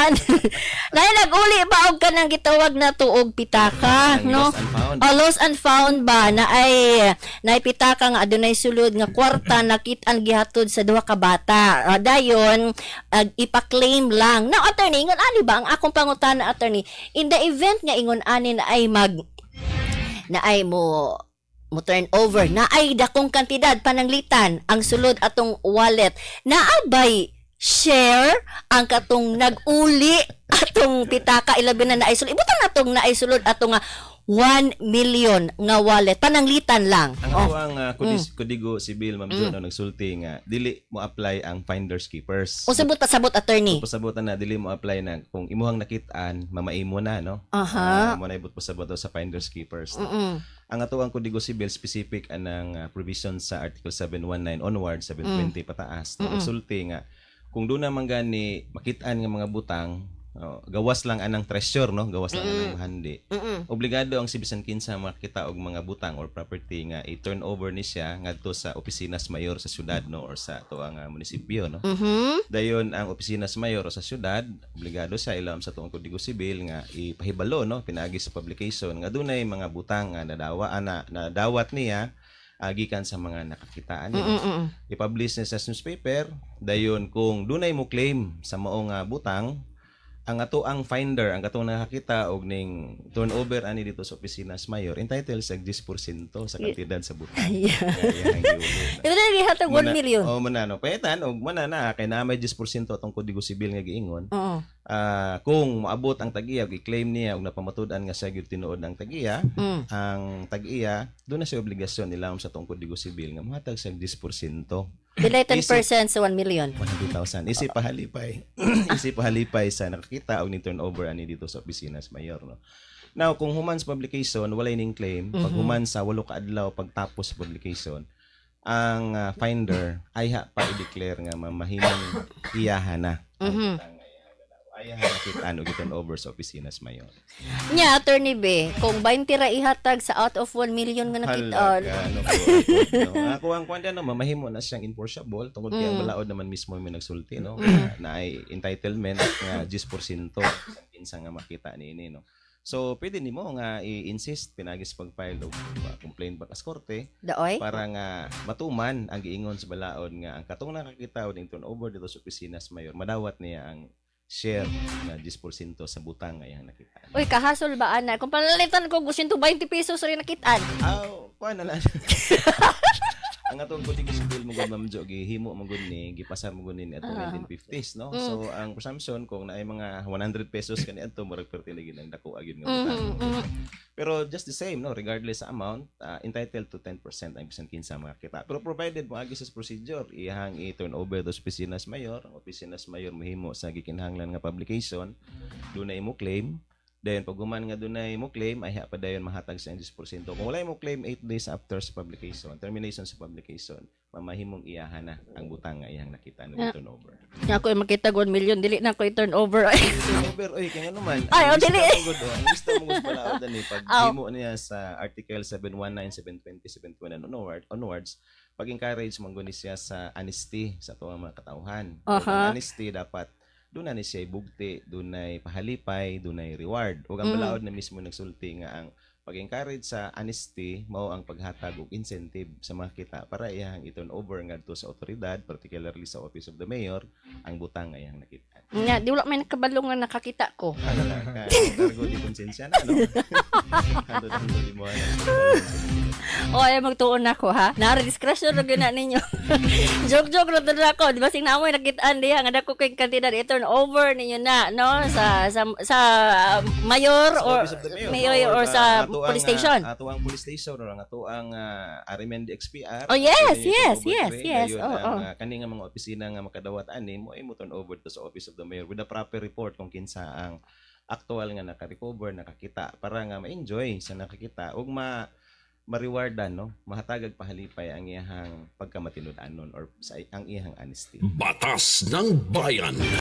Yan. Dahil nag-uli ba og kanang gitawag na tuog pitaka, Ang no? lost and found. Lost and found ba na ay pitaka nga adunay sulod nga kwarta nakit-an gihatod sa duha ka bata. Dayon ipa-claim lang. Now attorney, ingon ani ba ang akong pangutana attorney, in the event nga ingon ani na ay mo turn over na ay dakong kantidad pananglitan ang sulod atong wallet naabay share ang katong nag-uli atong pitaka ilabi na naisulod ibutan natong naisulod atong 1 million nga wallet pananglitan lang. Ang ang Kodigo Sibil Ma'am Jo nagsulti nga dili mo apply ang finders keepers. O sabot attorney. Pasabutan na dili mo apply na kung imuhang nakit-an mamaimo na no. Mo na ibot pasabot sa finders keepers. Ang atuang Kodigo Sibil specific anang provision sa Article 719 onward 720 pataas. Nagsulti nga kung doon naman gani makit-an nga mga butang gawas lang anang treasure no gawas lang anang bahandi obligado ang Sibisan kinsa makita og mga butang or property nga i-turn over ni siya ngadto sa opisines mayor sa syudad no or sa tuang munisipyo no dayon ang opisines mayor sa syudad obligado siya ilahom sa tuang Kodigo Sibil nga ipahibalo no pinaagi sa publication nga dunay mga butang nga nadawat niya gikan sa mga nakakitaan niya i-publish niya sa newspaper dayon kung dunay mo claim sa maong butang ang ato ang finder ang katong nakakita og ning turnover ani dito sa opisines mayor entitled sa 10% sa kantidad sa butang. Ito na gihatag 1 million. Manano paetan og manana kay na may 10% atong Kodigo Sibil nga giingon. Kung moabot ang tag-iya i-claim niya og napamatud-an nga siya gyud tinuod ang tag-iya, ang tag-iya do na siya obligasyon ilahom sa atong Kodigo Sibil nga mohatag sa 10%. Delay 10% sa 1 million. 100,000. Isip pahalipay sa nakakita og ni turnover ani dito sa opisines mayor no. Now kung human sa publication walay ning claim, pag human sa 8 ka adlaw pagtapos sa publication, ang finder ay pa i-declare nga mamahimong iyahan na. Ayahan nakita og turnover sa opisines mayor. Nya attorney be, kung 20 ra ihatag sa out of 1 million nga nakita. Ako ang kwanda no mamahimo na siyang enforceable tungod kay ang balaod naman mismo may nagsulti no na ay entitlement nga 10% sa kinsa nga makita niini no. So pwede nimo nga i-insist pinagis pag-file og complaint ba sa korte para nga matuman ang giingon sa balaod nga ang katong nakakita og ning turnover dito sa opisines mayor madawat niya ang share na 10% sa butang nga yang nakita. Uy, kahasol ba ana? Kung palalitan ko gusto 20 pesos rin nakitaan. Paano na? Ang atong Kodigo Sibil mo gud Ma'am Jo gihimo mo gud ni gipasar mo gud ni atong 1950s no. So ang presumption kung naay mga 100 pesos kaniadto murag perti lagi nang dako agid nga butang. Pero just the same no regardless sa amount entitled to 10% ang bisan kinsa makakita. Pero provided mo agi sa procedure iyang i-turn over to opisines mayor, ang opisines mayor mahimo sa gikinahanglan nga publication dunay mo claim. Then pag human nga dunay mo claim ay pa dayon mahatag sa 10%. Kung wala mo claim 8 days after sa publication, termination sa publication, mamahimong iyahan na ang butang nga iyang nakita no turnover. Nya ako makita 1 million dili na ko i-turn over. Turnover oy kaya naman. Dili. Ang gusto mo pala ni pag himo niya sa Article 719, 720, 721 onwards, pag-encourage manggo ni siya sa honesty sa tuwang mga katawhan. Ang honesty dapat doon na siya bugti, doon na pahalipay, doon na reward. O ang balaod na mismo nagsulti nga ang pag-encourage sa honesty, mao ang paghatag og incentive sa mga kita para iyang i-turn over ngadto sa otoridad, particularly sa Office of the Mayor, ang butang nga iyang nakita. Nya, di wala may nakabalo nga nakakita ko. Cargo di konsensya na, no? Hando di mo Ay magtuon nako ha. Nara discretion ra gyud na ninyo. Joke ra tud ako. Di ba sing namoy nakitaan diha nga dako kay kantidad i-turn over ninyo na no sa mayor or mayor or sa police station. Ato ang police station or ang ato ang RMND XPR. Oh yes. Kani nga mga opisina nga makadawat ani mo ay mo turn over to sa Office of the Mayor with a proper report kung kinsa ang actual nga naka-recover, nakakita para nga ma-enjoy sa nakakita ug ma-rewardan no, mahatagag pahalipay ang iyang pagkamatinud-anon or sa ang iyang honesty. Batas ng Bayan.